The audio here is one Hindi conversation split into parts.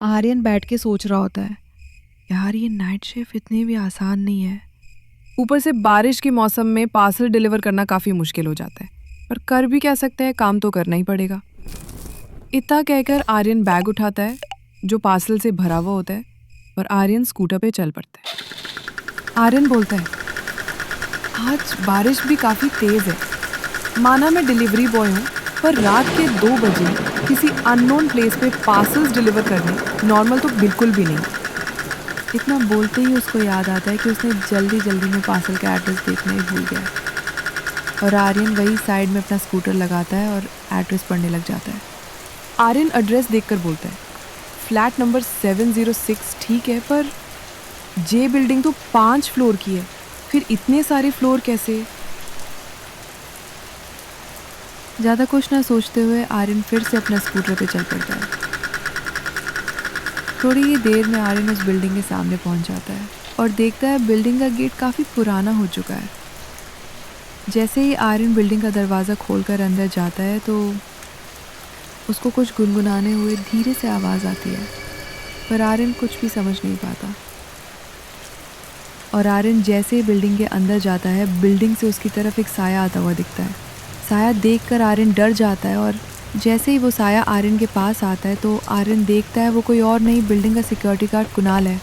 आर्यन बैठ के सोच रहा होता है, यार ये नाइट शिफ्ट इतनी भी आसान नहीं है। ऊपर से बारिश के मौसम में पार्सल डिलीवर करना काफ़ी मुश्किल हो जाता है, पर कर भी क्या सकते हैं, काम तो करना ही पड़ेगा। इतना कहकर आर्यन बैग उठाता है जो पार्सल से भरा हुआ होता है और आर्यन स्कूटर पे चल पड़ता है। आर्यन बोलता है, आज बारिश भी काफ़ी तेज़ है। माना मैं डिलीवरी बॉय हूँ, पर रात के 2 बजे किसी अननोन प्लेस पे पार्सल्स डिलीवर करने नॉर्मल तो बिल्कुल भी नहीं। इतना बोलते ही उसको याद आता है कि उसने जल्दी जल्दी में पार्सल का एड्रेस देखना ही भूल गया और आर्यन वही साइड में अपना स्कूटर लगाता है और एड्रेस पढ़ने लग जाता है। आर्यन एड्रेस देखकर बोलता है, फ्लैट नंबर 706 ठीक है, पर जे बिल्डिंग तो 5 फ्लोर की है, फिर इतने सारे फ्लोर कैसे? ज़्यादा कुछ ना सोचते हुए आर्यन फिर से अपना स्कूटर पे चल पड़ता है। थोड़ी ही देर में आर्यन उस बिल्डिंग के सामने पहुंच जाता है और देखता है बिल्डिंग का गेट काफ़ी पुराना हो चुका है। जैसे ही आर्यन बिल्डिंग का दरवाज़ा खोलकर अंदर जाता है तो उसको कुछ गुनगुनाने हुए धीरे से आवाज़ आती है, पर आर्यन कुछ भी समझ नहीं पाता। और आर्यन जैसे ही बिल्डिंग के अंदर जाता है, बिल्डिंग से उसकी तरफ एक साया आता हुआ दिखता है। साया देखकर आर्यन डर जाता है और जैसे ही वो साया आर्यन के पास आता है तो आर्यन देखता है वो कोई और नहीं, बिल्डिंग का सिक्योरिटी गार्ड कुणाल है,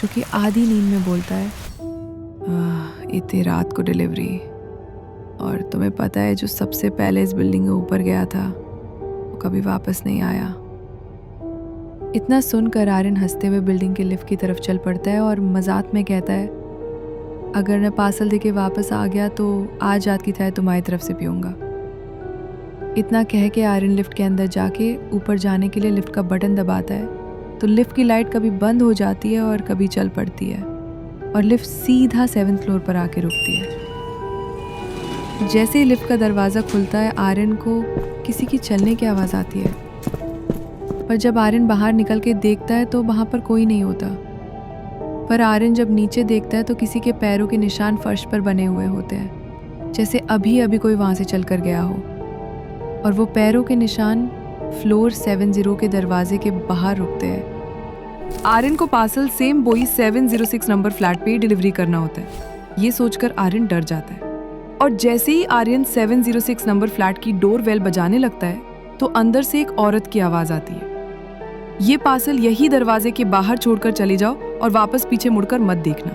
जो कि आधी नींद में बोलता है, इतनी रात को डिलीवरी, और तुम्हें पता है जो सबसे पहले इस बिल्डिंग के ऊपर गया था वो कभी वापस नहीं आया। इतना सुनकर आर्यन हंसते हुए बिल्डिंग के लिफ्ट की तरफ चल पड़ता है और मजाक में कहता है, अगर मैं पार्सल देके वापस आ गया तो आज रात की चाय तुम्हारी तरफ से पीऊँगा। इतना कह के आर्यन लिफ्ट के अंदर जाके ऊपर जाने के लिए लिफ्ट का बटन दबाता है तो लिफ्ट की लाइट कभी बंद हो जाती है और कभी चल पड़ती है और लिफ्ट सीधा 7th फ्लोर पर आके रुकती है। जैसे ही लिफ्ट का दरवाज़ा खुलता है आर्यन को किसी की चलने की आवाज़ आती है, पर जब आर्यन बाहर निकल के देखता है तो वहाँ पर कोई नहीं होता। पर आर्यन जब नीचे देखता है तो किसी के पैरों के निशान फर्श पर बने हुए होते हैं, जैसे अभी अभी कोई वहाँ से चल कर गया हो, और वो पैरों के निशान फ्लोर 70 के दरवाजे के बाहर रुकते हैं। आर्यन को पार्सल सेम बोई 706 नंबर फ्लैट पे ही डिलीवरी करना होता है। ये सोचकर आर्यन डर जाता है और जैसे ही आर्यन 706 नंबर फ्लैट की डोर बेल बजाने लगता है तो अंदर से एक औरत की आवाज आती है, ये पार्सल यही दरवाजे के बाहर छोड़कर चले जाओ और वापस पीछे मुड़कर मत देखना।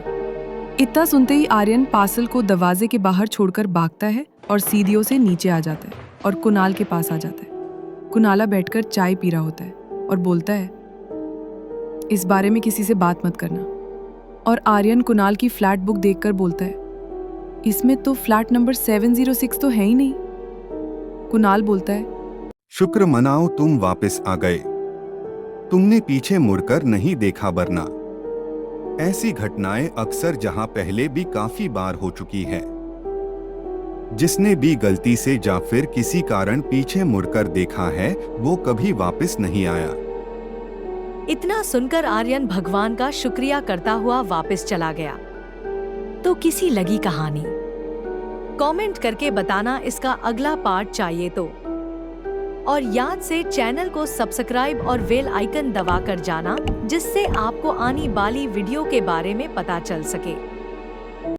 इतना सुनते ही आर्यन पार्सल को दरवाजे के बाहर छोड़कर भागता है और सीढ़ियों से नीचे आ जाता है और कुणाल के पास आ जाता है। कुणाला बैठकर चाय पी रहा होता है और बोलता है, इस बारे में किसी से बात मत करना। और आर्यन कुणाल की फ्लैट बुक देखकर बोलता है, इसमें तो फ्लैट नंबर 706 तो है ही नहीं। कुणाल बोलता है, शुक्र मनाओ तुम वापस आ गए, तुमने पीछे मुड़कर नहीं देखा, वरना ऐसी घटनाएं अक्सर जहां पहले भी काफी बार हो चुकी है। जिसने भी गलती से या फिर किसी कारण पीछे मुड़कर देखा है वो कभी वापस नहीं आया। इतना सुनकर आर्यन भगवान का शुक्रिया करता हुआ वापस चला गया। तो किसी लगी कहानी? कमेंट करके बताना इसका अगला पार्ट चाहिए तो, और याद से चैनल को सब्सक्राइब और बेल आइकन दबाकर जाना, जिससे आपको आने वाली वीडियो के बारे में पता चल सके।